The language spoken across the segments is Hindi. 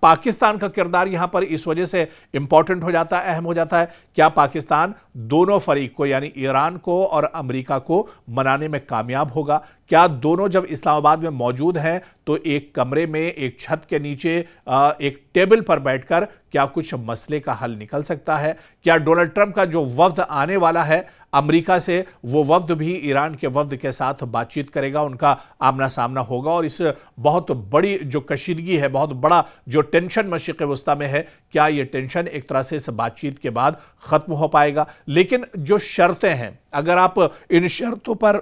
पाकिस्तान का किरदार यहां पर इस वजह से इंपॉर्टेंट हो जाता है, अहम हो जाता है। क्या पाकिस्तान दोनों फरीक को यानी ईरान को और अमेरिका को मनाने में कामयाब होगा? क्या दोनों जब इस्लामाबाद में मौजूद हैं तो एक कमरे में, एक छत के नीचे, एक टेबल पर बैठकर क्या कुछ मसले का हल निकल सकता है? क्या डोनाल्ड ट्रंप का जो वफ्द आने वाला है अमेरिका से, वो वफ्द भी ईरान के वफ्द के साथ बातचीत करेगा, उनका आमना सामना होगा? और इस बहुत बड़ी जो कशीदगी है, बहुत बड़ा जो टेंशन मशरिक़ वस्ता में है, क्या ये टेंशन एक तरह से इस बातचीत के बाद खत्म हो पाएगा? लेकिन जो शर्तें हैं, अगर आप इन शर्तों पर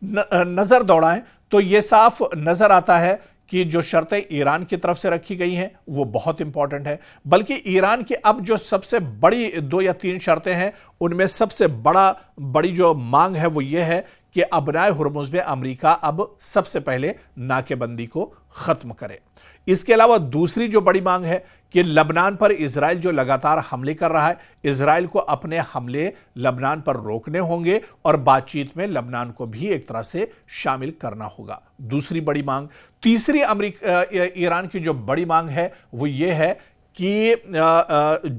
नजर दौड़ाएं तो यह साफ नजर आता है कि जो शर्तें ईरान की तरफ से रखी गई हैं वो बहुत इंपॉर्टेंट है। बल्कि ईरान की अब जो सबसे बड़ी 2 या 3 शर्तें हैं, उनमें सबसे बड़ी जो मांग है वो ये है कि अबनाए हुर्मुज़ में अमेरिका अब सबसे पहले नाकेबंदी को खत्म करे। इसके अलावा दूसरी जो बड़ी मांग है कि लबनान पर इजराइल जो लगातार हमले कर रहा है, इजराइल को अपने हमले लबनान पर रोकने होंगे और बातचीत में लबनान को भी एक तरह से शामिल करना होगा। दूसरी बड़ी मांग। तीसरी ईरान की जो बड़ी मांग है वो ये है कि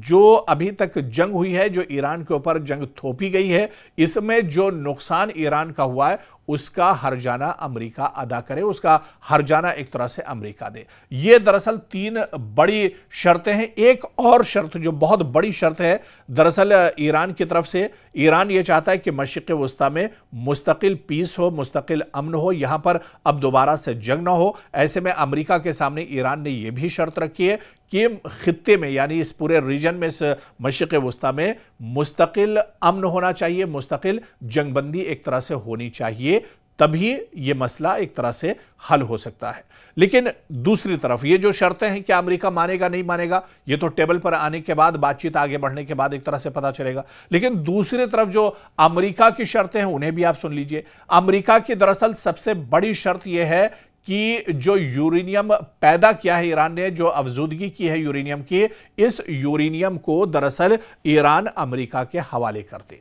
जो अभी तक जंग हुई है, जो ईरान के ऊपर जंग थोपी गई है, इसमें जो नुकसान ईरान का हुआ है उसका हर्जाना अमेरिका अदा करे, उसका हर्जाना एक तरह से अमेरिका दे। ये दरअसल 3 बड़ी शर्तें हैं। एक और शर्त जो बहुत बड़ी शर्त है दरअसल ईरान की तरफ से, ईरान ये चाहता है कि मशरिक़ वस्ता में मुस्तकिल पीस हो, मुस्तकिल अमन हो, यहां पर अब दोबारा से जंग ना हो। ऐसे में अमेरिका के सामने ईरान ने यह भी शर्त रखी है कि खित्ते में यानी इस पूरे रीजन में, इस मशरिक़ वस्ता में मुस्तकिल अमन होना चाहिए, मुस्तकिल जंगबंदी एक तरह से होनी चाहिए, तभी यह मसला एक तरह से हल हो सकता है। लेकिन दूसरी तरफ ये जो शर्तें हैं, क्या अमेरिका मानेगा नहीं मानेगा, ये तो टेबल पर आने के बाद, बातचीत आगे बढ़ने के बाद एक तरह से पता चलेगा। लेकिन दूसरी तरफ जो अमेरिका की शर्तें हैं उन्हें भी आप सुन लीजिए। अमेरिका की दरअसल सबसे बड़ी शर्त यह है कि जो यूरेनियम पैदा किया है ईरान ने, जो अफजूदगी की है यूरेनियम की, इस यूरेनियम को दरअसल ईरान अमेरिका के हवाले कर दे।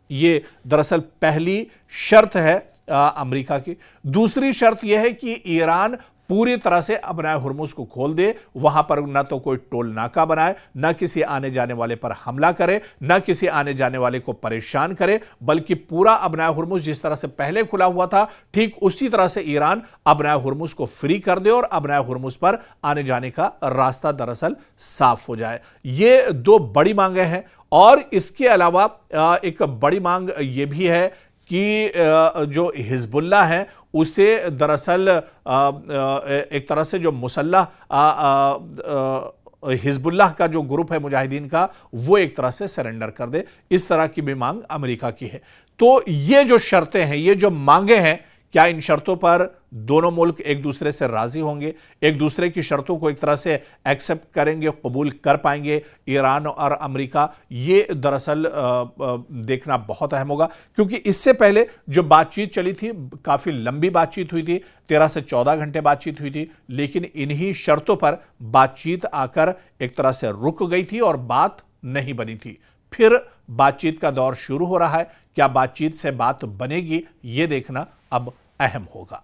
ये दरअसल पहली शर्त है अमेरिका की। दूसरी शर्त यह है कि ईरान पूरी तरह से अबनाए हुर्मुज़ को खोल दे, वहां पर न तो कोई टोल नाका बनाए, न किसी आने जाने वाले पर हमला करे, न किसी आने जाने वाले को परेशान करे, बल्कि पूरा अबनाए हुर्मुज़ जिस तरह से पहले खुला हुआ था, ठीक उसी तरह से ईरान अबनाए हुर्मुज़ को फ्री कर दे और अबनाए हुर्मुज़ पर आने जाने का रास्ता दरअसल साफ हो जाए। ये 2 बड़ी मांगें हैं। और इसके अलावा एक बड़ी मांग यह भी है कि जो हिजबुल्लाह है उसे दरअसल एक तरह से जो मुसल्लह हिजबुल्लाह का जो ग्रुप है मुजाहिदीन का, वो एक तरह से सरेंडर कर दे। इस तरह की भी मांग अमेरिका की है। तो ये जो शर्तें हैं, ये जो मांगे हैं, क्या इन शर्तों पर दोनों मुल्क एक दूसरे से राजी होंगे, एक दूसरे की शर्तों को एक तरह से एक्सेप्ट करेंगे, कबूल कर पाएंगे ईरान और अमेरिका? ये दरअसल देखना बहुत अहम होगा, क्योंकि इससे पहले जो बातचीत चली थी, काफी लंबी बातचीत हुई थी, 13 से 14 घंटे बातचीत हुई थी, लेकिन इन्हीं शर्तों पर बातचीत आकर एक तरह से रुक गई थी और बात नहीं बनी थी। फिर बातचीत का दौर शुरू हो रहा है। क्या बातचीत से बात बनेगी, यह देखना अब अहम होगा।